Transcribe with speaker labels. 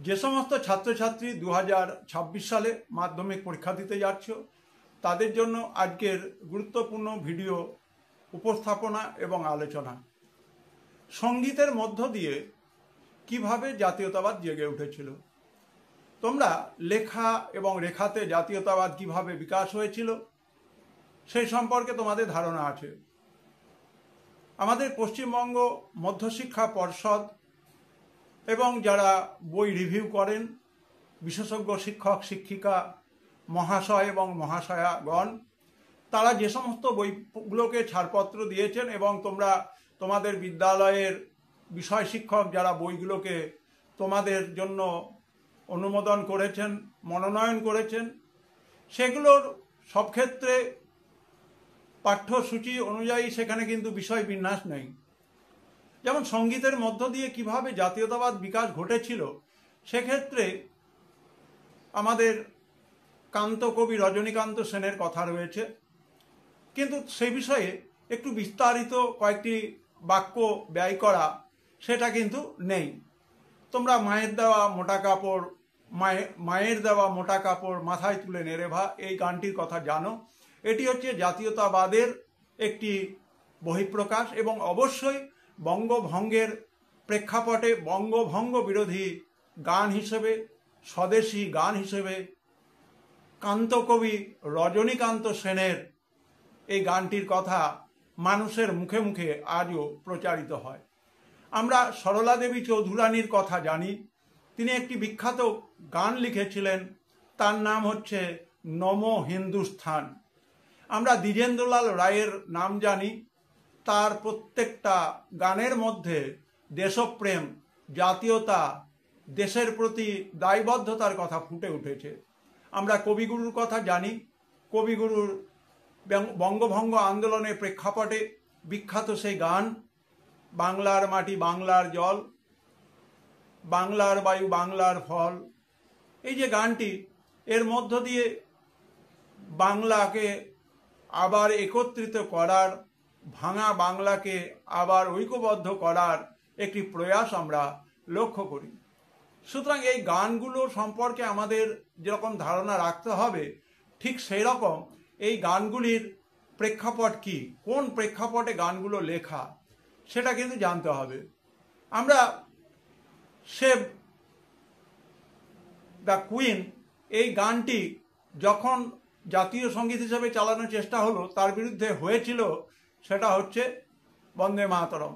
Speaker 1: যে সমস্ত ছাত্রছাত্রী 2026 সালে মাধ্যমিক পরীক্ষা দিতে যাচ্ছ তাদের জন্য আজকের গুরুত্বপূর্ণ ভিডিও উপস্থাপনা এবং আলোচনা। সঙ্গীতের মধ্য দিয়ে কিভাবে জাতীয়তাবাদ জেগে উঠেছিল। তোমরা লেখা এবং রেখাতে জাতীয়তাবাদ কিভাবে বিকাশ হয়েছিল সেই সম্পর্কে তোমাদের ধারণা আছে। আমাদের পশ্চিমবঙ্গ মধ্যশিক্ষা পর্ষদ এবং যারা বই রিভিউ করেন, বিশেষজ্ঞ শিক্ষক শিক্ষিকা মহাশয় এবং মহাশয়াগণ, তারা যে সমস্ত বইগুলোকে ছাড়পত্র দিয়েছেন এবং তোমরা তোমাদের বিদ্যালয়ের বিষয় শিক্ষক যারা বইগুলোকে তোমাদের জন্য অনুমোদন করেছেন, মনোনয়ন করেছেন, সেগুলোর সব ক্ষেত্রে পাঠ্যসূচি অনুযায়ী সেখানে কিন্তু বিষয় বিন্যাস নেই। যেমন সঙ্গীতের মধ্য দিয়ে কিভাবে জাতীয়তাবাদ বিকাশ ঘটেছিল, সেক্ষেত্রে আমাদের কান্তকবি রজনীকান্ত সেনের কথা রয়েছে, কিন্তু সে বিষয়ে একটু বিস্তারিত কয়েকটি বাক্য ব্যয় করা সেটা কিন্তু নেই। তোমরা মায়ের দেওয়া মোটা কাপড় মাথায় তুলে নেড়েভা এই গানটির কথা জানো। এটি হচ্ছে জাতীয়তাবাদের একটি বহিঃপ্রকাশ এবং অবশ্যই বঙ্গভঙ্গের প্রেক্ষাপটে বঙ্গভঙ্গ বিরোধী গান হিসেবে, স্বদেশী গান হিসেবে কান্তকবি রজনীকান্ত সেনের এই গানটির কথা মানুষের মুখে মুখে আজও প্রচারিত হয়। আমরা সরলা দেবী চৌধুরানীর কথা জানি। তিনি একটি বিখ্যাত গান লিখেছিলেন, তার নাম হচ্ছে নমো হিন্দুস্থান। আমরা দ্বিজেন্দ্রলাল রায়ের নাম জানি, তার প্রত্যেকটা গানের মধ্যে দেশপ্রেম, জাতীয়তা, দেশের প্রতি দায়বদ্ধতার কথা ফুটে উঠেছে। আমরা কবিগুরুর কথা জানি। কবিগুরুর বঙ্গভঙ্গ আন্দোলনের প্রেক্ষাপটে বিখ্যাত সেই গান, বাংলার মাটি বাংলার জল, বাংলার বায়ু বাংলার ফল। এই যে গানটি, এর মধ্য দিয়ে বাংলাকে আবার একত্রিত করার, ভাঙা বাংলাকে আবার ঐক্যবদ্ধ করার একটি প্রয়াস আমরা লক্ষ্য করি। সুতরাং এই গানগুলো সম্পর্কে আমাদের যেরকম ধারণা রাখতে হবে, ঠিক সেই রকম এই গানগুলির প্রেক্ষাপট কি, কোন প্রেক্ষাপটে গানগুলো লেখা, সেটা কিন্তু জানতে হবে। আমরা সেভ দ্য কুইন এই গানটি যখন জাতীয় সঙ্গীত হিসেবে চালানোর চেষ্টা হলো, তার বিরুদ্ধে হয়েছিল সেটা হচ্ছে বন্দে মাতরম।